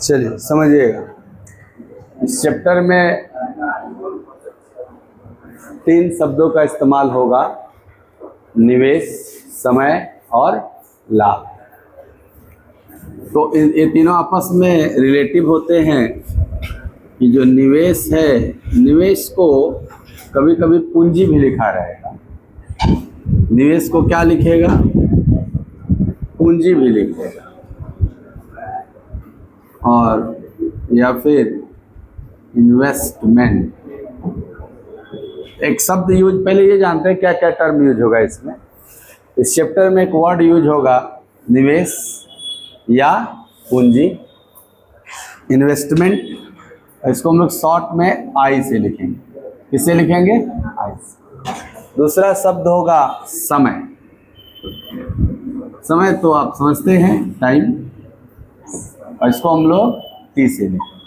चलिए समझिएगा, इस चैप्टर में 3 शब्दों का इस्तेमाल होगा, निवेश, समय और लाभ। तो ये तीनों आपस में रिलेटिव होते हैं कि जो निवेश है, निवेश को कभी कभी पूंजी भी लिखा रहेगा, निवेश को क्या लिखेगा, पूंजी भी लिखेगा, और या फिर इन्वेस्टमेंट। एक शब्द यूज, पहले ये जानते हैं क्या क्या टर्म यूज होगा इसमें। इस चैप्टर में एक वर्ड यूज होगा निवेश या पूंजी, इन्वेस्टमेंट। इसको हम लोग शॉर्ट में आई से लिखेंगे। किससे लिखेंगे? आई से। दूसरा शब्द होगा समय। समय तो आप समझते हैं, टाइम, और इसको हम लोग टी से लिखेंगे।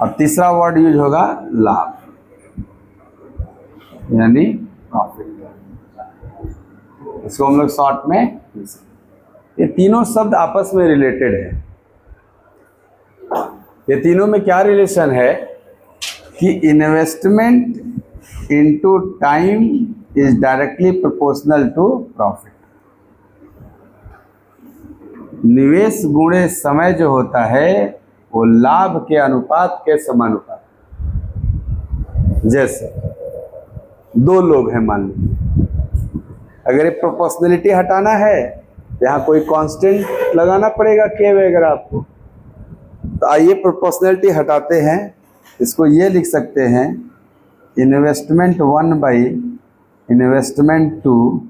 और तीसरा वर्ड यूज होगा लाभ, यानी प्रॉफिट। इसको हम लोग शॉर्ट में, ये तीनों शब्द आपस में रिलेटेड है। ये तीनों में क्या रिलेशन है कि investment into time is directly proportional to profit. निवेश गुणे समय जो होता है वो लाभ के अनुपात के समानुपात। जैसे 2 लोग हैं मान लीजिए, अगर ये प्रोपोर्शनलिटी हटाना है, यहाँ कोई कांस्टेंट लगाना पड़ेगा के वगैरह आपको। तो आइए प्रोपोर्शनलिटी हटाते हैं, इसको ये लिख सकते हैं investment 1 by investment 2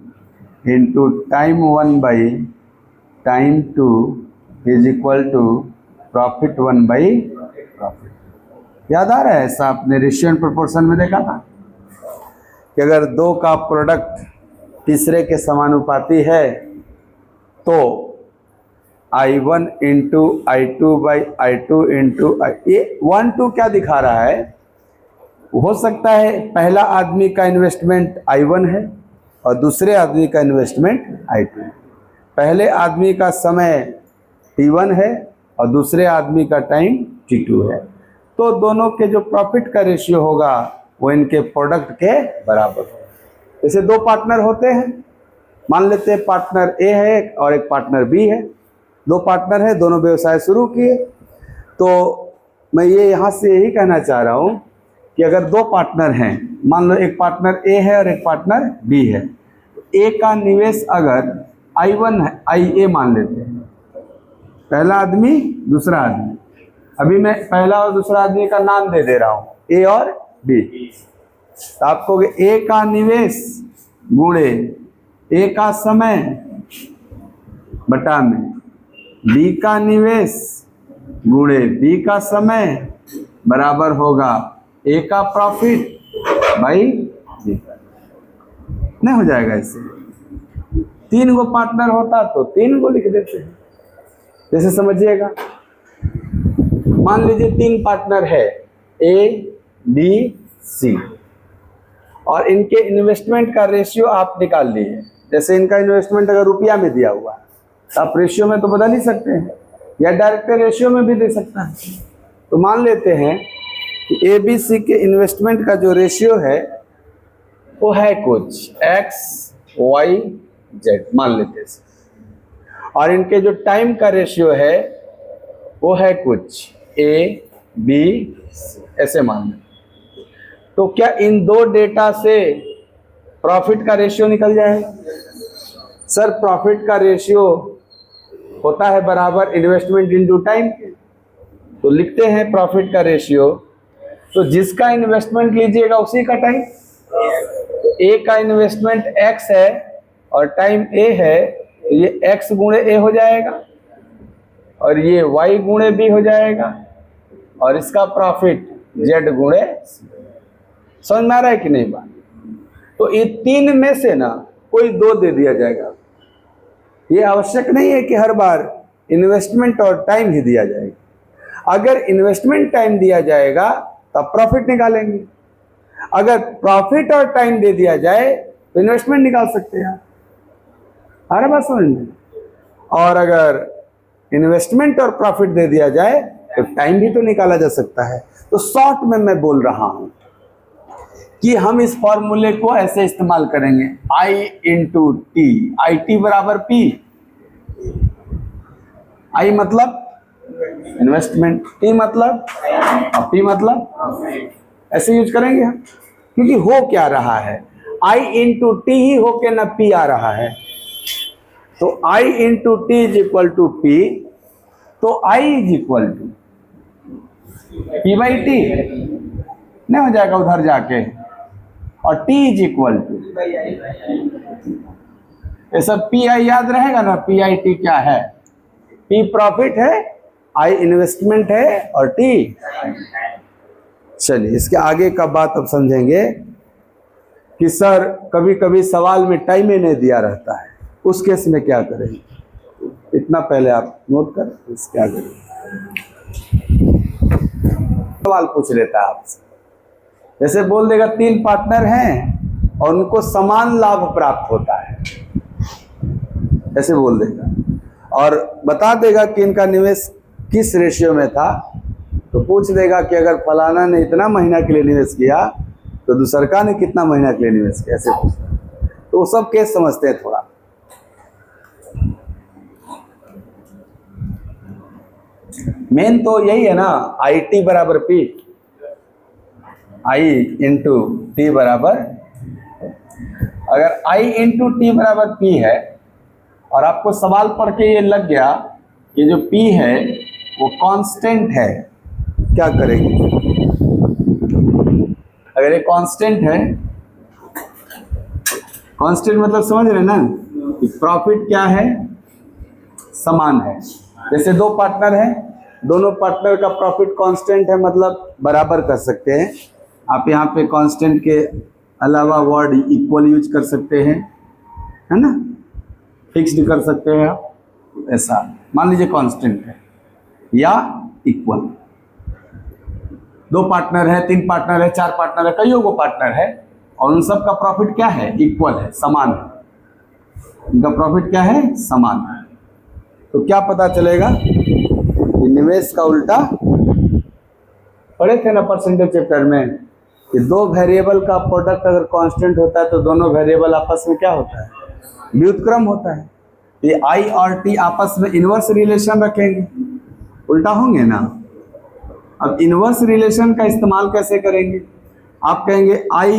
into time 1 by time 2 is equal to profit 1 by profit. याद आ रहा है ऐसा? आपने रेशियो एंड प्रोपोर्शन में देखा था कि अगर 2 का प्रोडक्ट तीसरे के समानुपाती है तो I1 into I2 by I2 into ये 1 2 क्या दिखा रहा है? हो सकता है पहला आदमी का इन्वेस्टमेंट I1 है और दूसरे आदमी का इन्वेस्टमेंट I2 है। पहले आदमी का समय T1 है और दूसरे आदमी का टाइम T2 है। तो दोनों के जो प्रॉफिट का रेशियो होगा वो इनके प्रोडक्ट के बराबर होगा। जैसे 2 पार्टनर होते हैं, मान लेते हैं पार्टनर ए है और एक पार्टनर बी है। 2 पार्टनर है, दोनों व्यवसाय शुरू किए। तो मैं ये यहाँ से यही कहना चाह रहा हूँ कि अगर 2 पार्टनर हैं, मान लो एक पार्टनर ए है और एक पार्टनर बी है, ए का निवेश अगर I1 है, IA मान लेते हैं, पहला आदमी दूसरा आदमी। अभी मैं पहला और दूसरा आदमी का नाम दे रहा हूँ, ए और बी। तो आपको ए का निवेश गुणे ए का समय बटा में बी का निवेश गुणे बी का समय बराबर होगा ए का प्रॉफिट बाई बी का। नहीं हो जाएगा इससे? 3 गो पार्टनर होता तो 3 को लिख देते हैं। जैसे समझिएगा, मान लीजिए 3 पार्टनर है ए बी सी और इनके इन्वेस्टमेंट का रेशियो आप निकाल लिए। जैसे इनका इन्वेस्टमेंट अगर रुपया में दिया हुआ है तो आप रेशियो में तो बदल ही सकते हैं, या डायरेक्ट रेशियो में भी दे सकता है। तो मान लेते हैं कि ए बी सी के इन्वेस्टमेंट का जो रेशियो है वो है कुछ x y z मान लेते हैं, और इनके जो टाइम का रेशियो है वो है कुछ a b c, ऐसे मान लेते। तो क्या इन 2 डेटा से प्रॉफिट का रेशियो निकल जाएगा? सर प्रॉफिट का रेशियो होता है बराबर इन्वेस्टमेंट इनटू टाइम के। तो लिखते हैं प्रॉफिट का रेशियो, तो जिसका इन्वेस्टमेंट लीजिएगा उसी का टाइम। तो ए का इन्वेस्टमेंट x है और टाइम a है, तो ये x गुणे a हो जाएगा और ये y गुणे b हो जाएगा, और इसका प्रॉफिट z गुणे c। समझ में आ रहा है कि नहीं बात? तो ये 3 में से ना कोई 2 दे दिया जाएगा। ये आवश्यक नहीं है कि हर बार इन्वेस्टमेंट और टाइम ही दिया जाएगा। अगर इन्वेस्टमेंट टाइम दिया जाएगा तब प्रॉफिट निकालेंगे, अगर प्रॉफिट और टाइम दे दिया जाए तो इन्वेस्टमेंट निकाल सकते हैं। आ रहा बात समझ में? और अगर इन्वेस्टमेंट और प्रॉफिट दे दिया जाए तो टाइम भी तो निकाला जा सकता है। तो शॉर्ट में मैं बोल रहा हूं कि हम इस फॉर्मूले को ऐसे इस्तेमाल करेंगे, I into T, I T बराबर पी। I मतलब इन्वेस्टमेंट, टी मतलब, पी मतलब, ऐसे यूज करेंगे हम। क्योंकि हो क्या रहा है, I इंटू टी ही होके ना पी आ रहा है। तो I into T is equal to P, तो I is equal to P by T नहीं हो जाएगा उधर जाके, और T इज इक्वल टू, ये सब पी आई याद रहेगा ना। पी आई टी क्या है, P प्रॉफिट है, I इन्वेस्टमेंट है, और T। चलिए इसके आगे का बात अब समझेंगे कि सर कभी कभी सवाल में टाइम ही नहीं दिया रहता है, उस केस में क्या करेंगे। इतना पहले आप नोट कर, इसके आगे सवाल पूछ लेता है आपसे। जैसे बोल देगा 3 पार्टनर हैं और उनको समान लाभ प्राप्त होता है, ऐसे बोल देगा, और बता देगा कि इनका निवेश किस रेशियो में था। तो पूछ देगा कि अगर फलाना ने इतना महीना के लिए निवेश किया तो दूसरका ने कितना महीना के लिए निवेश किया, ऐसे पूछता है। तो वो सब केस समझते हैं थोड़ा। मेन तो यही है ना, आई टी बराबर पी, आई इंटू टी बराबर, अगर आई इंटू टी बराबर पी है और आपको सवाल पढ़ के ये लग गया कि जो पी है वो कांस्टेंट है, क्या करेंगे। अगर ये कांस्टेंट है, कांस्टेंट मतलब समझ रहे ना कि प्रॉफिट क्या है, समान है। जैसे 2 पार्टनर हैं, दोनों पार्टनर का प्रॉफिट कांस्टेंट है, मतलब बराबर कर सकते हैं। आप यहाँ पे कांस्टेंट के अलावा वर्ड इक्वल यूज कर सकते हैं, है ना, फिक्स्ड कर सकते हैं आप। ऐसा मान लीजिए कांस्टेंट है या इक्वल। 2 पार्टनर है, 3 पार्टनर है, 4 पार्टनर है, कईयों को पार्टनर है, और उन सब का प्रॉफिट क्या है, इक्वल है, समान है। उनका प्रॉफिट क्या है, समान है। तो क्या पता चलेगा कि निवेश का उल्टा, पढ़े थे ना परसेंटेज चैप्टर में कि 2 वेरिएबल का प्रोडक्ट अगर कांस्टेंट होता है तो दोनों वेरिएबल आपस में क्या होता है, व्युत्क्रम होता है। ये I और T आपस में इनवर्स रिलेशन रखेंगे, उल्टा होंगे ना। अब इनवर्स रिलेशन का इस्तेमाल कैसे करेंगे, आप कहेंगे I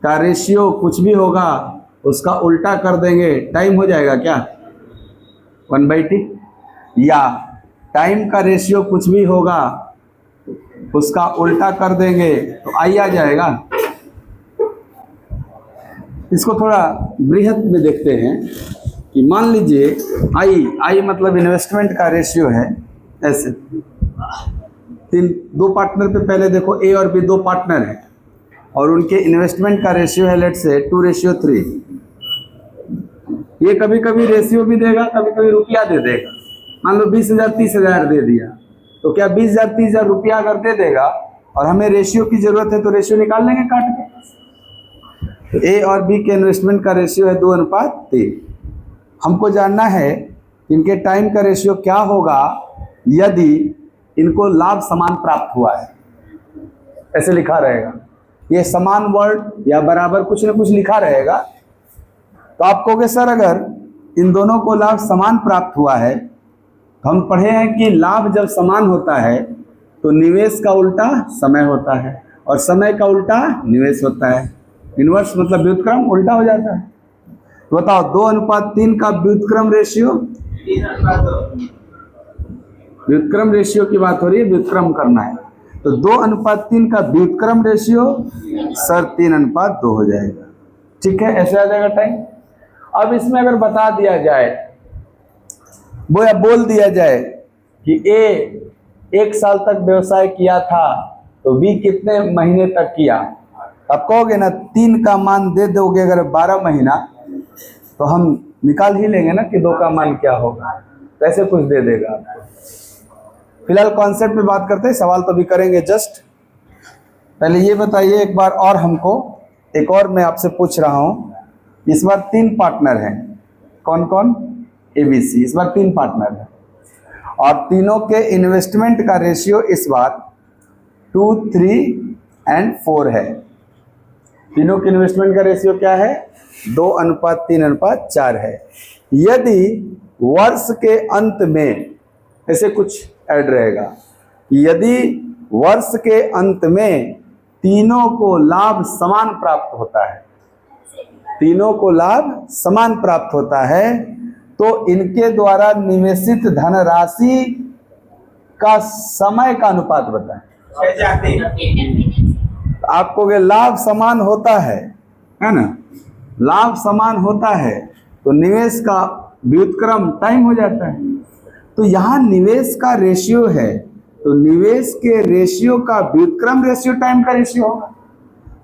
का रेशियो कुछ भी होगा उसका उल्टा कर देंगे, टाइम हो जाएगा क्या 1/t, या टाइम का रेशियो कुछ भी होगा उसका उल्टा कर देंगे तो I आ जाएगा। इसको थोड़ा बृहद में देखते हैं कि मान लीजिए I मतलब इन्वेस्टमेंट का रेशियो है, ऐसे 2 पार्टनर पे पहले देखो A और B 2 पार्टनर हैं और उनके इन्वेस्टमेंट का रेशियो है लेट से 2:3। ये कभी कभी रेशियो भी देगा, कभी कभी रुपया दे देगा। मान लो 20,000 30,000 दे दिया, तो क्या 20,000 30,000 रुपया अगर दे देगा और हमें रेशियो की जरूरत है तो रेशियो निकाल लेंगे काट के। तो A और B के इन्वेस्टमेंट का रेशियो है 2:3। हमको जानना है इनके टाइम का रेशियो क्या होगा यदि इनको लाभ समान प्राप्त हुआ है, ऐसे लिखा रहेगा। ये समान वर्ड या बराबर कुछ न कुछ लिखा रहेगा। तो आप कहोगे सर अगर इन दोनों को लाभ समान प्राप्त हुआ है, तो हम पढ़े हैं कि लाभ जब समान होता है तो निवेश का उल्टा समय होता है और समय का उल्टा निवेश होता है। इनवर्स मतलब व्युत्क्रम, उल्टा हो जाता है। तो बताओ 2:3 का व्युत्क्रम रेशियो, व्युत्क्रम रेशियो की बात हो रही है, व्युत्क्रम करना है तो 2:3 का व्युत्क्रम रेशियो सर 3:2 हो जाएगा। ठीक है, ऐसे आ जाएगा टाइम। अब इसमें अगर बता दिया जाए वो या बोल दिया जाए कि A 1 साल तक व्यवसाय किया था तो B कितने महीने तक किया, अब कहोगे ना 3 का मान दे दोगे अगर 12 महीना तो हम निकाल ही लेंगे ना कि 2 का मान क्या होगा, कैसे कुछ दे देगा आपको। फिलहाल कॉन्सेप्ट में बात करते हैं, सवाल तो भी करेंगे। जस्ट पहले ये बताइए एक बार और हमको, एक और मैं आपसे पूछ रहा हूँ। इस बार 3 पार्टनर हैं, कौन कौन, ABC, इस बार 3 पार्टनर है और तीनों के इन्वेस्टमेंट का रेशियो इस बार 2, 3 and 4 है। तीनों के इन्वेस्टमेंट का रेशियो क्या है? 2:3:4 है। यदि वर्ष के अंत में ऐसे कुछ ऐड रहेगा, यदि वर्ष के अंत में तीनों को लाभ समान प्राप्त होता है, तीनों को लाभ समान प्राप्त होता है, तो इनके द्वारा निवेशित धनराशि का समय का अनुपात बताएं। आपको के लाभ समान होता है ना, लाभ समान होता है तो निवेश का व्युत्क्रम टाइम हो जाता है। तो यहाँ निवेश का रेशियो है, तो निवेश के रेशियो का व्युत्क्रम रेशियो टाइम का रेशियो होगा।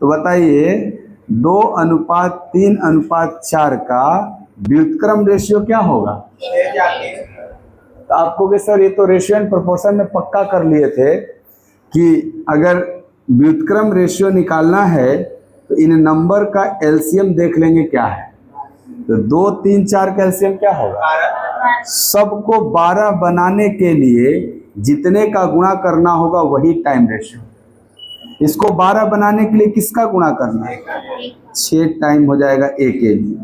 तो बताइए 2:3:4 का व्युत्क्रम रेशियो क्या होगा? तो आपको के सर ये तो रेशियो एंड प्रोपोर्शन में पक्का कर लिए थे कि अगर व्युत्क्रम रेशियो निकालना है तो इन नंबर का एलसीएम देख लेंगे क्या है। तो 2, 3, 4 का एलसीएम क्या होगा? सबको 12 बनाने के लिए जितने का गुणा करना होगा वही टाइम रेशियो। इसको 12 बनाने के लिए किसका गुणा करना है? 6 टाइम हो जाएगा ए के लिए।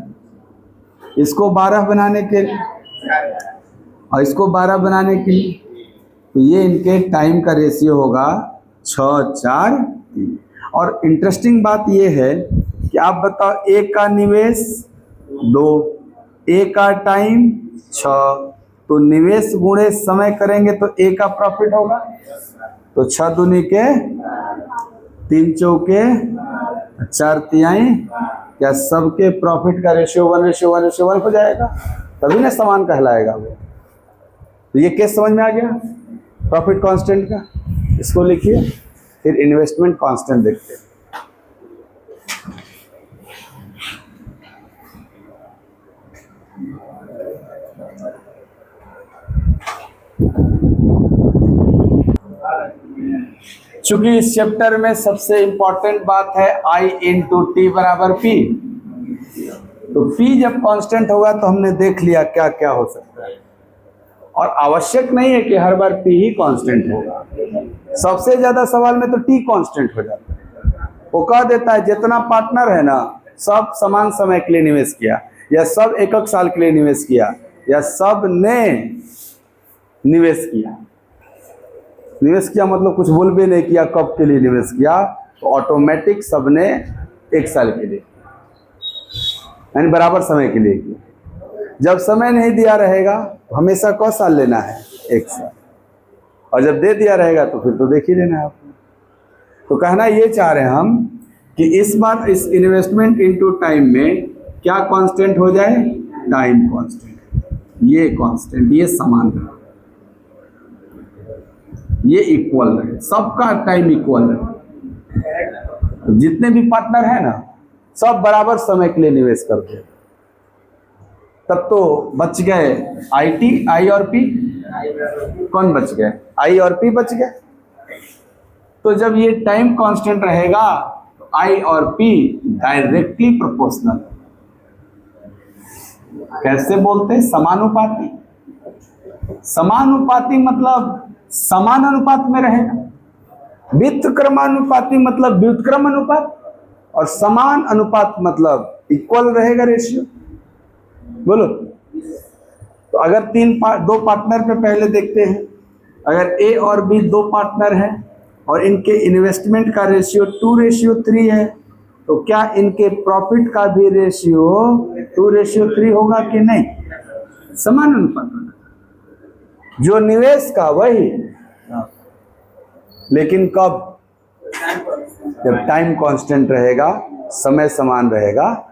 इसको 12 बनाने के लिए और इसको 12 बनाने के लिए, तो ये इनके टाइम का रेशियो होगा 6, 4, 3। और इंटरेस्टिंग बात ये है कि आप बताओ, ए का निवेश 2, ए का टाइम 6, तो निवेश गुणे समय करेंगे तो ए का प्रॉफिट होगा। तो 6 दूनी के 3 चौके 4 तिहाई, क्या सबके प्रॉफिट का रेशियो 1:1:1 हो जाएगा, तभी ना समान कहलाएगा वो। तो ये केस समझ में आ गया प्रॉफिट कांस्टेंट का। इसको लिखिए, फिर इन्वेस्टमेंट कांस्टेंट देखते हैं। चूंकि इस चैप्टर में सबसे इंपॉर्टेंट बात है I × T = P, तो P जब कांस्टेंट होगा तो हमने देख लिया क्या क्या हो सकता है। और आवश्यक नहीं है कि हर बार P ही कांस्टेंट होगा। सबसे ज्यादा सवाल में तो T कांस्टेंट हो जाता है। वो कह देता है जितना पार्टनर है ना, सब समान समय के लिए निवेश किया, या सब 1 साल के लिए निवेश किया, या सब ने निवेश किया। निवेश किया मतलब कुछ बोल भी नहीं किया कब के लिए निवेश किया, तो ऑटोमेटिक सबने 1 साल के लिए, यानी बराबर समय के लिए किया। जब समय नहीं दिया रहेगा तो हमेशा कौन साल लेना है? 1 साल। और जब दे दिया रहेगा तो फिर तो देख ही लेना है आपको। तो कहना ये चाह रहे हैं हम कि इस बार इस इन्वेस्टमेंट इनटू टाइम में क्या कांस्टेंट हो जाए? Time constant. ये कांस्टेंट, ये समान रहे, ये इक्वल रहे, सबका टाइम इक्वल रहे। जितने भी पार्टनर है ना, सब बराबर समय के लिए निवेश करते हैं, तब तो बच गए आई और पी। कौन बच गए? आई और पी बच गए। तो जब ये टाइम कांस्टेंट रहेगा तो आई और पी डायरेक्टली प्रोपोर्शनल। कैसे बोलते हैं? समानुपाती। समानुपाती मतलब समान अनुपात में रहेगा। व्युत्क्रमानुपाती मतलब व्युत्क्रम अनुपात, और समान अनुपात मतलब इक्वल रहेगा रेशियो। बोलो। तो अगर 2 पार्टनर पे पहले देखते हैं, अगर ए और बी 2 पार्टनर हैं और इनके इन्वेस्टमेंट का रेशियो 2:3 है, तो क्या इनके प्रॉफिट का भी रेशियो 2:3 होगा कि नहीं? समान अनुपात होगा। जो निवेश का वही, लेकिन कब? जब टाइम कांस्टेंट रहेगा, समय समान रहेगा।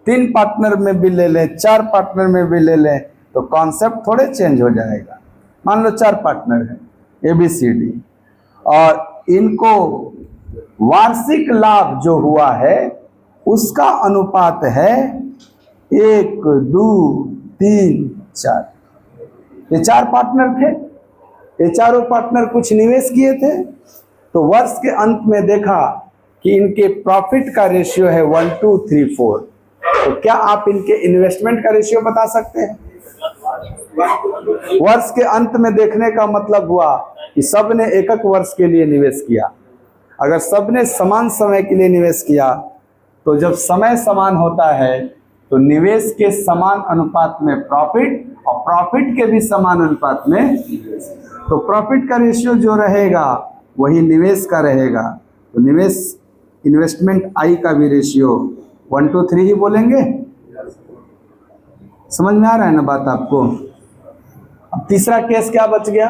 3 पार्टनर में भी ले लें, 4 पार्टनर में भी ले लें, तो कॉन्सेप्ट थोड़े चेंज हो जाएगा। मान लो 4 पार्टनर हैं ABCD, और इनको वार्षिक लाभ जो हुआ है उसका अनुपात है 1, 2, 3, 4। ये 4 पार्टनर थे, ये चारों पार्टनर कुछ निवेश किए थे, तो वर्ष के अंत में देखा कि इनके प्रॉफिट का रेशियो है 1, 2, 3, 4। तो क्या आप इनके इन्वेस्टमेंट का रेशियो बता सकते हैं? वर्ष के अंत में देखने का मतलब हुआ कि सबने एक वर्ष के लिए निवेश किया। अगर सबने समान समय के लिए निवेश किया तो जब समय समान होता है तो निवेश के समान अनुपात में प्रॉफिट और प्रॉफिट के भी समान अनुपात में, तो प्रॉफिट का रेशियो जो रहेगा वही निवेश का रहेगा। तो निवेश इन्वेस्टमेंट आई का भी रेशियो 1 to 3 ही बोलेंगे। समझ में आ रहा है ना बात आपको? अब तीसरा केस क्या बच गया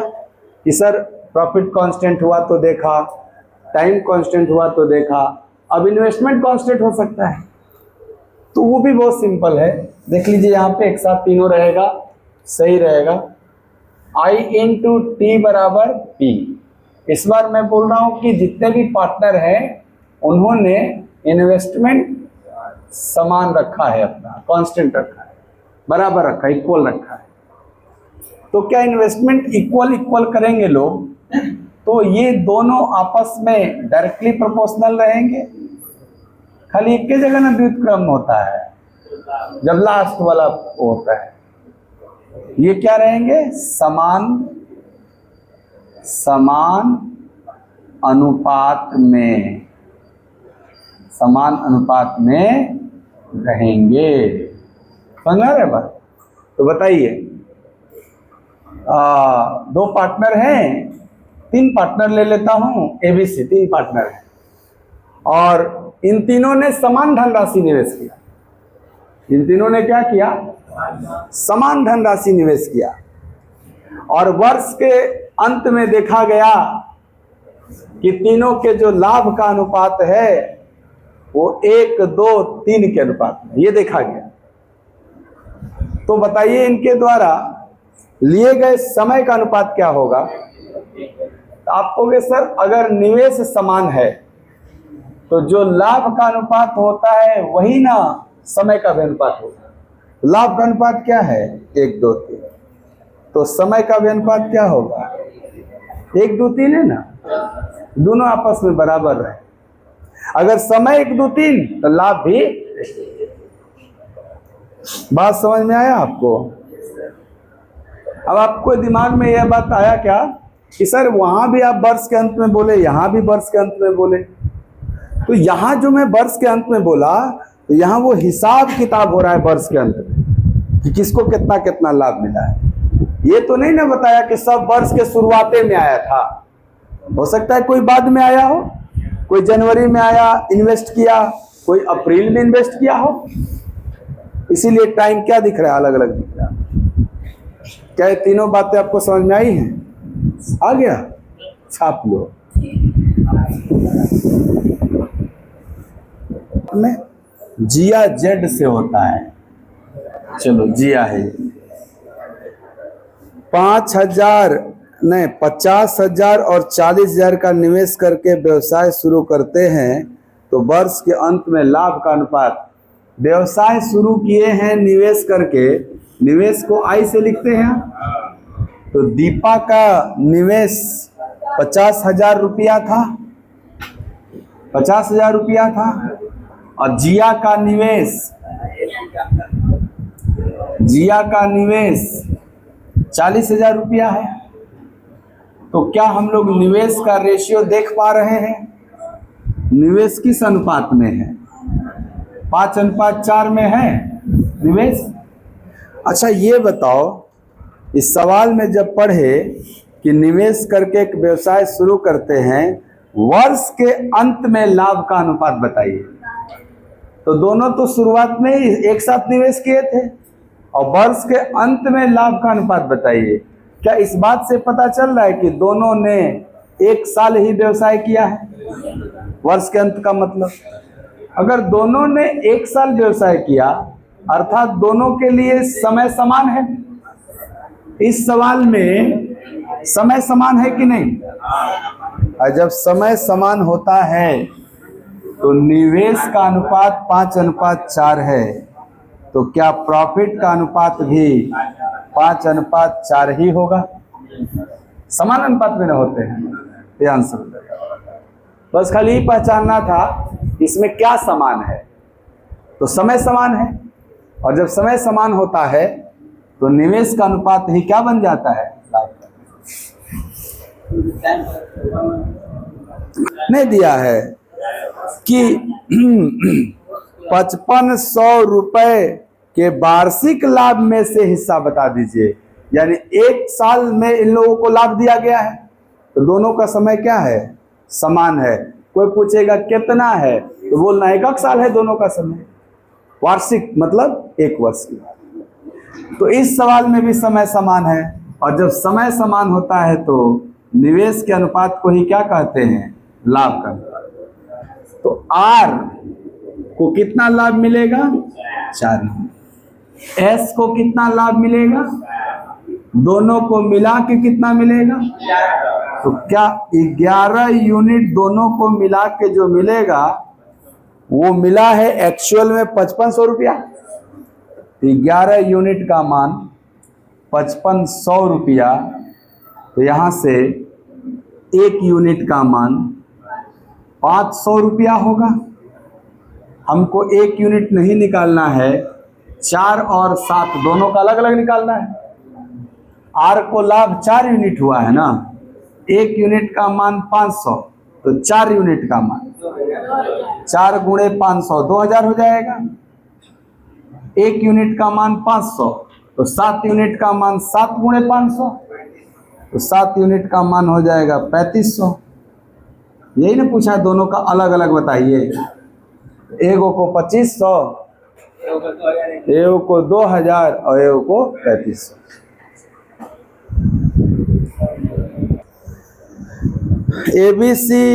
कि सर प्रॉफिट कांस्टेंट हुआ तो देखा, टाइम कांस्टेंट हुआ तो देखा, अब इन्वेस्टमेंट कांस्टेंट हो सकता है। तो वो भी बहुत सिंपल है, देख लीजिए यहाँ पे एक साथ तीनों रहेगा, सही रहेगा। I इंटू टी बराबर P। इस बार मैं बोल रहा हूँ कि जितने भी पार्टनर हैं उन्होंने इन्वेस्टमेंट समान रखा है, अपना कांस्टेंट रखा है, बराबर रखा है, इक्वल रखा है। तो क्या इन्वेस्टमेंट इक्वल करेंगे लोग तो ये दोनों आपस में डायरेक्टली प्रोपोर्शनल रहेंगे। खाली एक ही जगह ना व्युत्क्रम होता है जब लास्ट वाला होता है। ये क्या रहेंगे? समान अनुपात में, समान अनुपात में रहेंगे। समझ रहे बात? तो बताइए, 2 पार्टनर हैं, 3 पार्टनर ले लेता हूं, ABC 3 पार्टनर हैं और इन तीनों ने समान धनराशि निवेश किया। इन तीनों ने क्या किया? समान धनराशि निवेश किया और वर्ष के अंत में देखा गया कि तीनों के जो लाभ का अनुपात है वो 1, 2, 3 के अनुपात में, ये देखा गया। तो बताइए इनके द्वारा लिए गए समय का अनुपात क्या होगा? आप कहोगे सर अगर निवेश समान है तो जो लाभ का अनुपात होता है वही ना समय का भी अनुपात होता है। लाभ का अनुपात क्या है? 1, 2, 3। तो समय का भी अनुपात क्या होगा? 1, 2, 3 है ना, दोनों आपस में बराबर रहे। अगर समय 1, 2, 3 तो लाभ भी। बात समझ में आया आपको? अब आपको दिमाग में यह बात आया क्या कि सर वहां भी आप वर्ष के अंत में बोले, यहां भी वर्ष के अंत में बोले, तो यहां जो मैं वर्ष के अंत में बोला तो यहां वो हिसाब किताब हो रहा है वर्ष के अंत में कि किसको कितना कितना लाभ मिला है। ये तो नहीं ना बताया कि सब वर्ष के शुरुआते में आया था। हो सकता है कोई बाद में आया हो, कोई जनवरी में आया इन्वेस्ट किया, कोई अप्रैल में इन्वेस्ट किया हो। इसीलिए टाइम क्या दिख रहा है? अलग अलग दिख रहा है। क्या ये तीनों बातें आपको समझ में आई हैं? आ गया? छाप लो। में जिया जेड से होता है। चलो जिया है 50,000 और 40,000 का निवेश करके व्यवसाय शुरू करते हैं तो वर्ष के अंत में लाभ का अनुपात, व्यवसाय शुरू किए हैं निवेश करके, निवेश को आई से लिखते हैं। तो दीपा का निवेश 50,000 रुपया था, 50,000 रुपया था और जिया का निवेश 40,000 रुपया है। तो क्या हम लोग निवेश का रेशियो देख पा रहे हैं? निवेश किस अनुपात में है? 5:4 में है निवेश। अच्छा ये बताओ, इस सवाल में जब पढ़े कि निवेश करके एक व्यवसाय शुरू करते हैं, वर्ष के अंत में लाभ का अनुपात बताइए। तो दोनों तो शुरुआत में ही एक साथ निवेश किए थे और वर्ष के अंत में लाभ का अनुपात बताइए। क्या इस बात से पता चल रहा है कि दोनों ने 1 साल ही व्यवसाय किया है? वर्ष के अंत का मतलब, अगर दोनों ने 1 साल व्यवसाय किया अर्थात दोनों के लिए समय समान है। इस सवाल में समय समान है कि नहीं? और जब समय समान होता है तो निवेश का अनुपात 5:4 है, तो क्या प्रॉफिट का अनुपात भी 5:4 ही होगा? समान अनुपात में न होते हैं, ये आंसर। बस खाली पहचानना था इसमें क्या समान है। तो समय समान है और जब समय समान होता है तो निवेश का अनुपात ही क्या बन जाता है, लाभ का। नहीं दिया है कि 5500 रुपए के वार्षिक लाभ में से हिस्सा बता दीजिए, यानी 1 साल में इन लोगों को लाभ दिया गया है, तो दोनों का समय क्या है, समान है। कोई पूछेगा कितना है, तो बोलना 1 साल है दोनों का समय, वार्षिक मतलब 1 वर्ष की। तो इस सवाल में भी समय समान है, और जब समय समान होता है तो निवेश के अनुपात को ही क्या कहते हैं, लाभ का अनुपात। तो आर को कितना लाभ मिलेगा, 4। एस को कितना लाभ मिलेगा, दोनों को मिला के कितना मिलेगा, तो क्या 11 यूनिट दोनों को मिला के जो मिलेगा वो मिला है एक्चुअल में 5500 रुपया। 11 यूनिट का मान 5500 रुपया, तो यहाँ से 1 यूनिट का मान 500 रुपया होगा। हमको 1 यूनिट नहीं निकालना है, 4 और 7 दोनों का अलग अलग निकालना है। आर को लाभ 4 यूनिट हुआ है ना, 1 यूनिट का मान 500, तो 4 यूनिट का मान 4 गुणे 500 2000 हो जाएगा। 1 यूनिट का मान 500, तो 7 यूनिट का मान 7 गुणे 500, तो 7 यूनिट का मान हो जाएगा 3500। यही ना पूछा, दोनों का अलग अलग बताइए। एगो को 2500, एगो को 2000 और एगो को 3500। एबीसी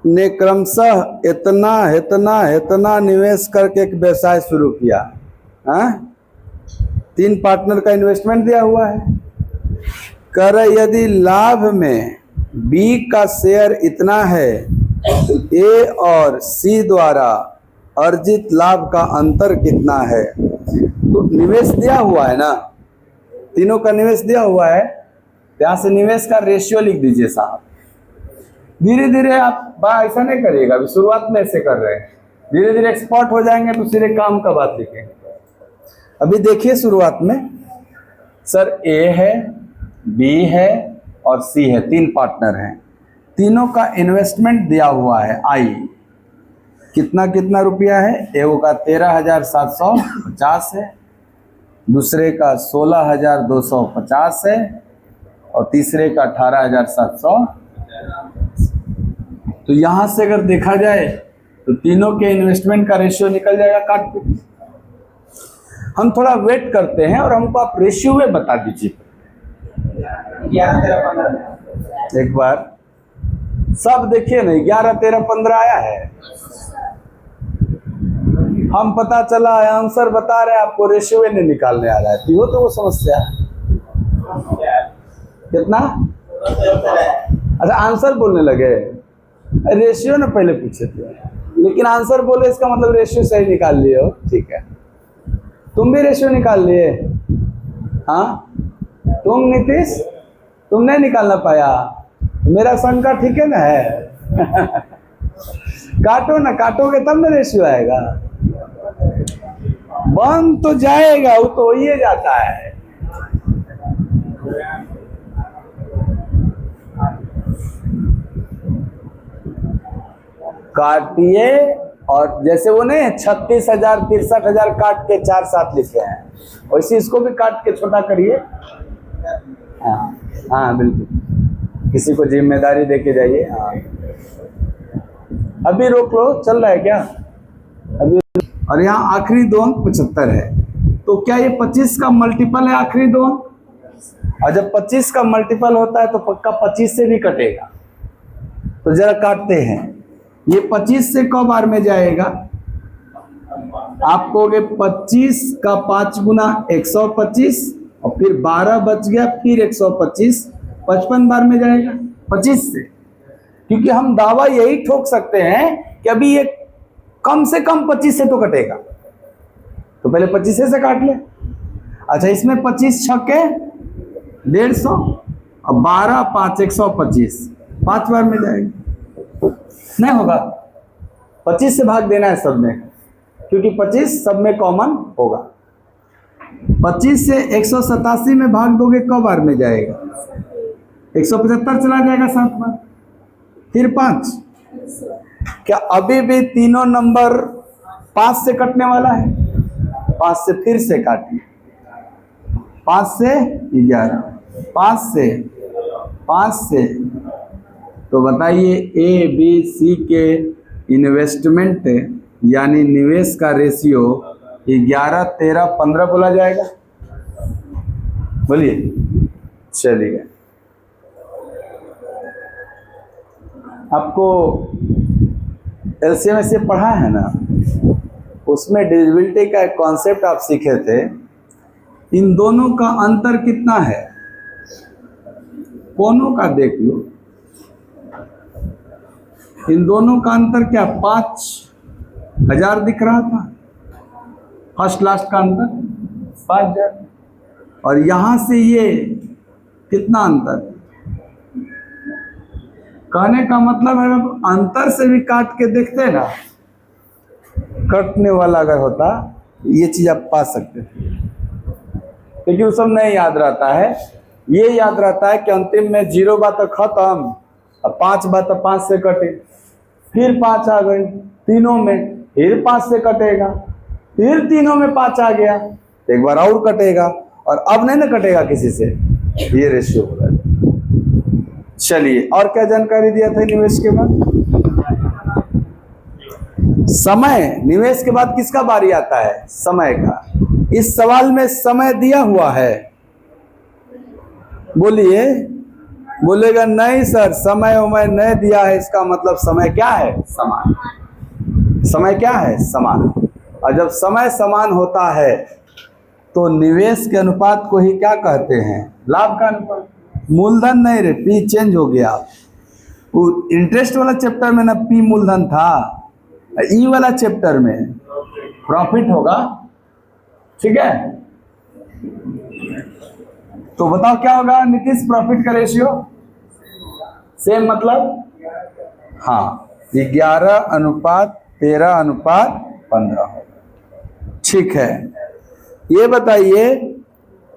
ने क्रमशः इतना निवेश करके एक व्यवसाय शुरू किया। 3 पार्टनर का इन्वेस्टमेंट दिया हुआ है। कह रहे यदि लाभ में बी का शेयर इतना है, ए और सी द्वारा अर्जित लाभ का अंतर कितना है। तो निवेश दिया हुआ है ना, तीनों का निवेश दिया हुआ है, यहाँ से निवेश का रेशियो लिख दीजिए साहब। धीरे धीरे आप ऐसा नहीं करिएगा, अभी शुरुआत में ऐसे कर रहे हैं, धीरे धीरे एक्सपर्ट हो जाएंगे तो सीधे काम का बात लिखेंगे। अभी देखिए शुरुआत में सर ए है, बी है और सी है, 3 पार्टनर हैं, तीनों का इन्वेस्टमेंट दिया हुआ है आई। कितना रुपया है, एगो का 13,750 है, दूसरे का 16,250 है और तीसरे का 18,700। तो यहां से अगर देखा जाए तो तीनों के इन्वेस्टमेंट का रेशियो निकल जाएगा काट के। हम थोड़ा वेट करते हैं और हमको आप रेशियो में बता दीजिए। 11, 13, 15 एक बार सब देखिए ना, 11, 13, 15 आया है। हम पता चला है आंसर बता रहे हैं, आपको रेशियो नहीं निकालने आ रहा है, तो वो समस्या है। कितना? अच्छा आंसर बोलने लगे, रेशियो ना पहले पूछे थे, लेकिन आंसर बोले इसका मतलब रेशियो सही निकाल लिए हो। ठीक है, तुम भी रेशियो निकाल लिए? हाँ तुम नीतीश, तुम नहीं निकालना पाया? मेरा शंका ठीक है ना है? काटो ना, काटोगे तब ना रेशियो आएगा। बन तो जाएगा, वो तो हो ही जाता है। काटिए, और जैसे वो नहीं 36,000 63,000 काट के 4 7 लिखे हैं, वैसे इसको भी काट के छोटा करिए। हाँ बिल्कुल, किसी को जिम्मेदारी देके जाइए। हाँ अभी रोक लो, चल रहा है क्या अभी? और यहाँ आखिरी 2 75 है, तो क्या ये 25 का मल्टीपल है आखिरी 2? और जब 25 का मल्टीपल होता है तो पक्का 25 से भी कटेगा। तो जरा काटते हैं, ये 25 से कब बार में जाएगा? आप कहोगे 25 का 5 गुना 125 और फिर 12 बच गया, फिर 125, 55 बार में जाएगा 25 से। क्योंकि हम दावा यही ठोक सकते हैं कि अभी ये कम से कम 25 से तो कटेगा, तो पहले 25 से काट ले। अच्छा इसमें 25 छक्के 150 और 12 5 125, 5 बार में जाएगा। नहीं होगा, 25 से भाग देना है सब में। क्योंकि 25 सब में कॉमन होगा। 25 से 187 में भाग दोगे कब बार में जाएगा? 175 चला जाएगा 7 बार, फिर 5। क्या अभी भी तीनों नंबर 5 से कटने वाला है? 5 से फिर से काटिए, 5 से 11, 5 से, तो बताइए ए बी सी के इन्वेस्टमेंट यानी निवेश का रेशियो 11, 13, 15 बोला जाएगा? बोलिए। चलिए, आपको एलसीएम से पढ़ा है ना, उसमें डिविजिबिलिटी का एक कॉन्सेप्ट आप सीखे थे। इन दोनों का अंतर कितना है? कोनों का देख लो, इन दोनों का अंतर क्या 5,000 दिख रहा था, फर्स्ट लास्ट का अंतर 5,000, और यहां से ये कितना अंतर? कहने का मतलब है अंतर से भी काट के देखते ना, कटने वाला अगर होता ये चीज आप पा सकते थे, लेकिन वो सब नहीं याद रहता है। ये याद रहता है कि अंतिम में 0 बात तो खत्म, अब 5 बात तो 5 से कटे, फिर 5 आ गई तीनों में, फिर 5 से कटेगा, फिर तीनों में 5 आ गया, एक बार और कटेगा, और अब नहीं ना कटेगा किसी से, ये रेशियो हो रहा है। चलिए, और क्या जानकारी दिया था निवेश के बाद? समय। निवेश के बाद किसका बारी आता है? समय का। इस सवाल में समय दिया हुआ है? बोलिए। बोलेगा नहीं सर, समय उमय नहीं दिया है, इसका मतलब समय क्या है? समान। समय क्या है? समान। और जब समय समान होता है तो निवेश के अनुपात को ही क्या कहते हैं? लाभ का अनुपात। मूलधन नहीं रे, पी चेंज हो गया। वो इंटरेस्ट वाला चैप्टर में ना पी मूलधन था, ई वाला चैप्टर में प्रॉफिट होगा। ठीक है, तो बताओ क्या होगा नीतीश? प्रॉफिट का रेशियो सेम, मतलब हाँ 11:13:15 होगा। ठीक है, ये बताइए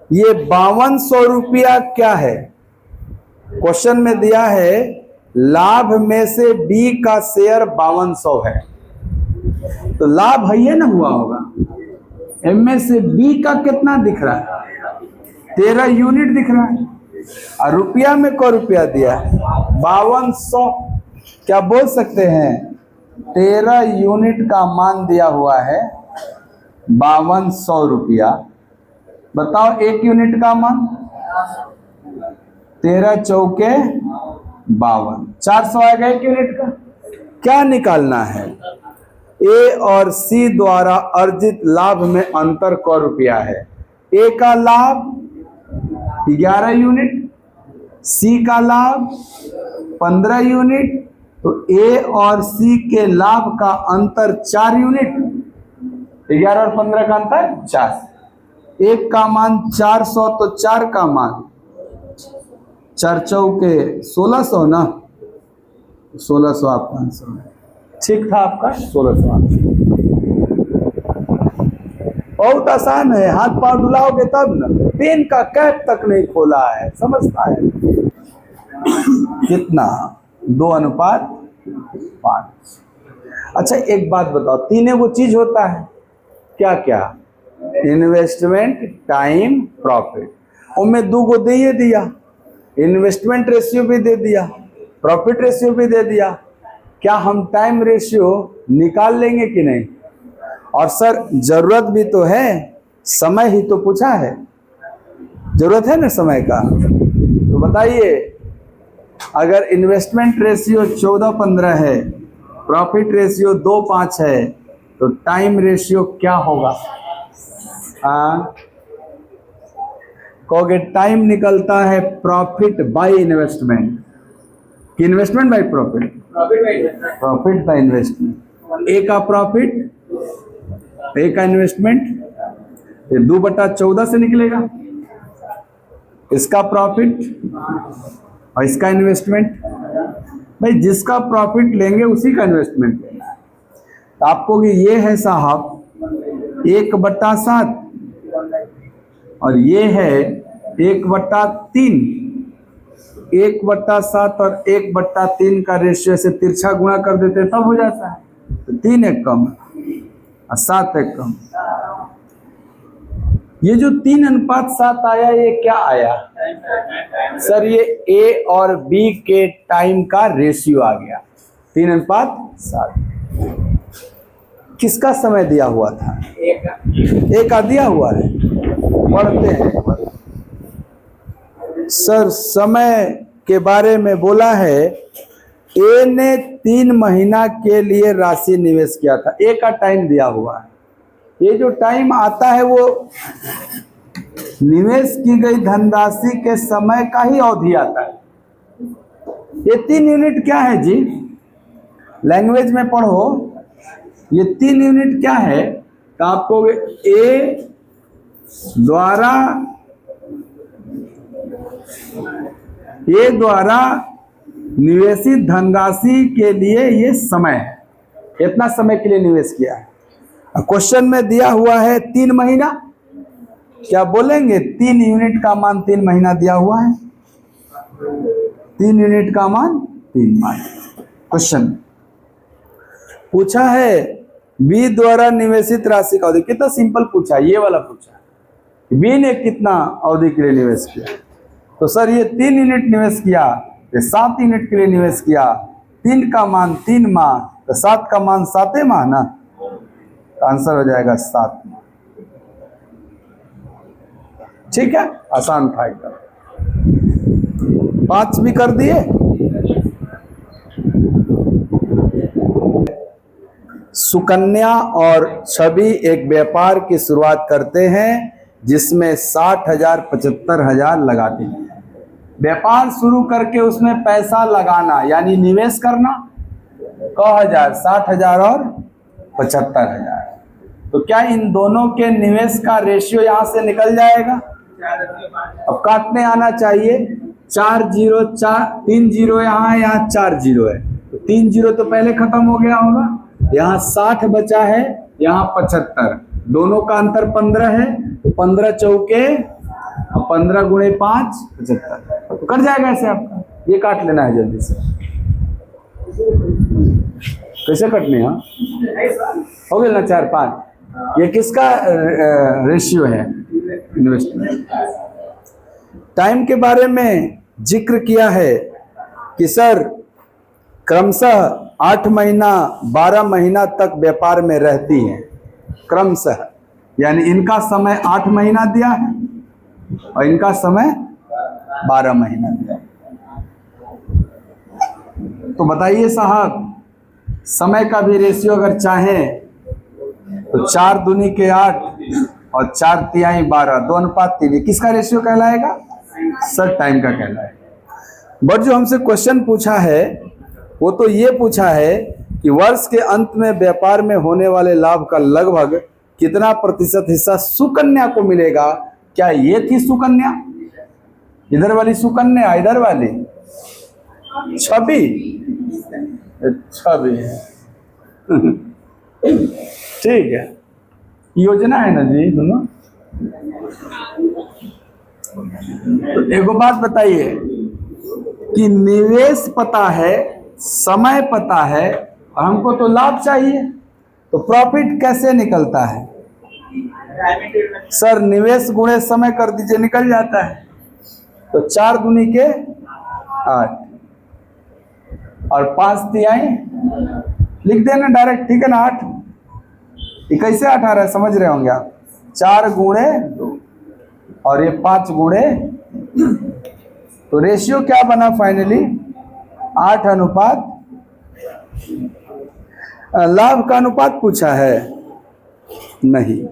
ये 5200 रुपया क्या है? क्वेश्चन में दिया है लाभ में से बी का शेयर 5200 है, तो लाभ है ये ना हुआ होगा, एम में से बी का कितना दिख रहा है? 13 यूनिट दिख रहा है, और रुपया में को रुपया दिया है 5200। क्या बोल सकते हैं? 13 यूनिट का मान दिया हुआ है 5200 रुपया। बताओ एक यूनिट का मान? 13 चौके 52, 400 आएगा एक यूनिट का। क्या निकालना है? ए और सी द्वारा अर्जित लाभ में अंतर क रुपया है? ए का लाभ 11 यूनिट, सी का लाभ 15 यूनिट, तो ए और सी के लाभ का अंतर 4 यूनिट। 11 और 15 का अंतर 4। एक का मान 400, तो 4 का मान 4 चौके 1600 ना, 1600 आप 500 है। ठीक था आपका 1600। बहुत आसान है, हाथ पांव डुलाओगे तब ना। पेन का कैप तक नहीं खोला है, समझता है कितना? 2:5। अच्छा एक बात बताओ, तीनों वो चीज होता है क्या क्या? Investment, time, profit. उनमें 2 को दे ही दिया, इन्वेस्टमेंट रेशियो भी दे दिया, प्रॉफिट रेशियो भी दे दिया। क्या हम टाइम रेशियो निकाल लेंगे कि नहीं? और सर जरूरत भी तो है, समय ही तो पूछा है, जरूरत है ना समय का। तो बताइए अगर इन्वेस्टमेंट रेशियो 14-15 है, प्रॉफिट रेशियो 2-5 है, तो टाइम रेशियो क्या होगा? कहोगे टाइम निकलता है प्रॉफिट बाय इन्वेस्टमेंट कि investment by profit? Profit by investment. A का प्रॉफिट, ए का इन्वेस्टमेंट, ये 2/14 से निकलेगा। इसका प्रॉफिट और इसका इन्वेस्टमेंट। भाई जिसका प्रॉफिट लेंगे उसी का इन्वेस्टमेंट लेना है। तो आपको कि ये है साहब 1/7 और ये है 1/3। 1/7 और 1/3 का रेशियो से तिरछा गुणा कर देते तब हो जाता है। तो 3 एक कम और 7 एक कम। ये जो 3:7 आया ये क्या आया सर? ये ए और बी के टाइम का रेशियो आ गया 3:7। किसका समय दिया हुआ था? ए का दिया हुआ है। पढ़ते हैं सर, समय के बारे में बोला है ए ने 3 महीना के लिए राशि निवेश किया था। ए का टाइम दिया हुआ है। ये जो टाइम आता है वो निवेश की गई धनराशि के समय का ही अवधि आता है। ये 3 यूनिट क्या है जी? लैंग्वेज में पढ़ो। ये 3 यूनिट क्या है? तो आपको ए द्वारा निवेशित धनराशि के लिए ये समय है। इतना समय के लिए निवेश किया है। क्वेश्चन में दिया हुआ है 3 महीना। क्या बोलेंगे? 3 यूनिट का मान 3 महीना दिया हुआ है। 3 यूनिट का मान 3 महीना। क्वेश्चन पूछा है बी द्वारा निवेशित राशि का अवधि। कितना सिंपल पूछा है, ये वाला पूछा है। बी ने कितना अवधि के लिए निवेश किया? तो सर ये 3 यूनिट निवेश किया, ये 7 यूनिट के लिए निवेश किया। 3 का मान 3 माह, तो 7 का मान 7 माह ना। आंसर हो जाएगा 7 माह। ठीक है, आसान था एकदम। 5 भी कर दिए। सुकन्या और छवि एक व्यापार की शुरुआत करते हैं जिसमें 60,000 75,000 लगाते हैं। व्यापार शुरू करके उसमें पैसा लगाना यानी निवेश करना 1,000 60,000 और 75,000। तो क्या इन दोनों के निवेश का रेशियो यहां से निकल जाएगा? अब काटने आना चाहिए। 4 0 4 3 0 यहाँ है, यहाँ 4 0 है, तो 3 0 तो पहले खत्म हो गया होगा। यहाँ 60 बचा है, यहाँ 75। दोनों का अंतर 15 है, तो 15 चौके 15 गुणे 5 75। तो कट जाएगा ऐसे आपका। ये काट लेना है जल्दी से। कैसे कटने हैं? हो गया ना 4 5। ये किसका रेशियो है? इन्वेस्टमेंट। टाइम के बारे में जिक्र किया है कि सर क्रमशः 8 महीना 12 महीना तक व्यापार में रहती हैं। क्रमशः यानी इनका समय 8 महीना दिया है और इनका समय 12 महीना दिया है। तो बताइए साहब, समय का भी रेशियो अगर चाहें तो 4 दूनी के 8 और 4 तिहाई 12, 2:3। किसका रेशियो कहलाएगा? सर टाइम का कहलाएगा। बट जो हमसे क्वेश्चन पूछा है वो तो ये पूछा है कि वर्ष के अंत में व्यापार में होने वाले लाभ का लगभग कितना प्रतिशत हिस्सा सुकन्या को मिलेगा। क्या ये थी सुकन्या? इधर वाली सुकन्या, इधर वाली छवि है। ठीक है, योजना है ना जी दोनों। तो एक बात बताइए कि निवेश पता है, समय पता है और हमको तो लाभ चाहिए, तो प्रॉफिट कैसे निकलता है? सर निवेश गुणे समय कर दीजिए, निकल जाता है। तो 4 दूनी के 8 और 5 तिहाई लिख देना डायरेक्ट, ठीक है ना। 8 ये कैसे 8 आ रहा है समझ रहे होंगे आप। 4 गुणे 2 और ये 5 गुणे। तो रेशियो क्या बना फाइनली? 8 अनुपात। लाभ का अनुपात पूछा है? नहीं।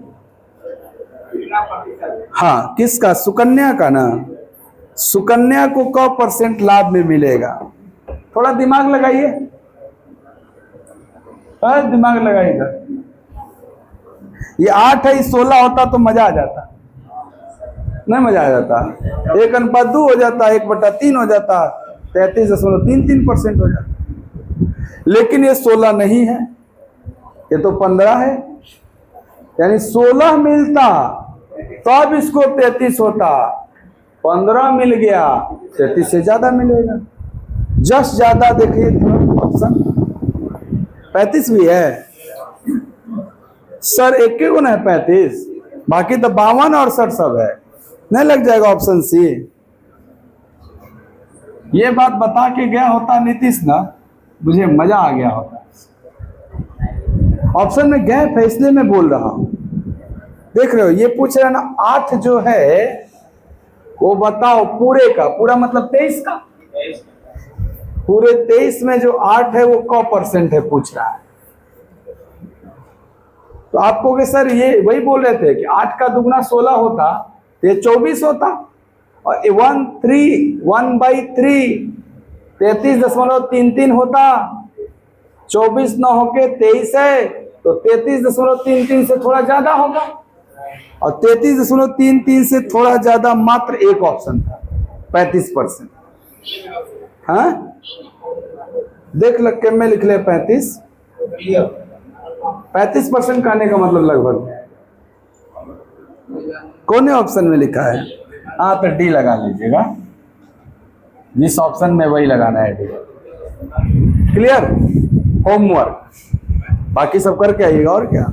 हाँ, किसका? सुकन्या का ना। सुकन्या को कब % लाभ में मिलेगा? थोड़ा दिमाग लगाइए, दिमाग लगाइएगा। ये 8 है, 16 होता तो मजा आ जाता। नहीं मजा आ जाता। 1:2 हो जाता, 1/3 हो जाता, 33.33% हो जाता। लेकिन ये 16 नहीं है, ये तो 15 है। यानी 16 मिलता तब इसको 33 होता, 15 मिल गया 33 से ज्यादा मिलेगा। जस्ट ज्यादा देखिए थोड़ा ऑप्शन 35 भी है सर, एक के गुण है 35, बाकी तो 52 और 60 सब है, नहीं लग जाएगा ऑप्शन सी। ये बात बता के गया होता नीतीश ना, मुझे मजा आ गया होता। ऑप्शन में गैप है इसलिए मैं बोल रहा हूं। देख रहे हो ये पूछ रहा है ना 8 जो है वो बताओ पूरे का, पूरा मतलब 23 का, पूरे 23 में जो 8 है वो क परसेंट है पूछ रहा है। तो आपको कि सर ये वही बोल रहे थे कि 8 का दुगना 16 होता तो ये 24 होता, और 1/3 33.33 होता, 24 न होके 23 है तो 33.33 से थोड़ा ज्यादा होगा, और 33.33 से थोड़ा ज्यादा मात्र एक ऑप्शन था 35%। हाँ देख लग के में लिख ले 35% कहने का मतलब लगभग कौन ऑप्शन में लिखा है। हाँ तो डी लगा लीजिएगा, जिस ऑप्शन में वही लगाना है डी। क्लियर, होमवर्क बाकी सब करके आइएगा और क्या।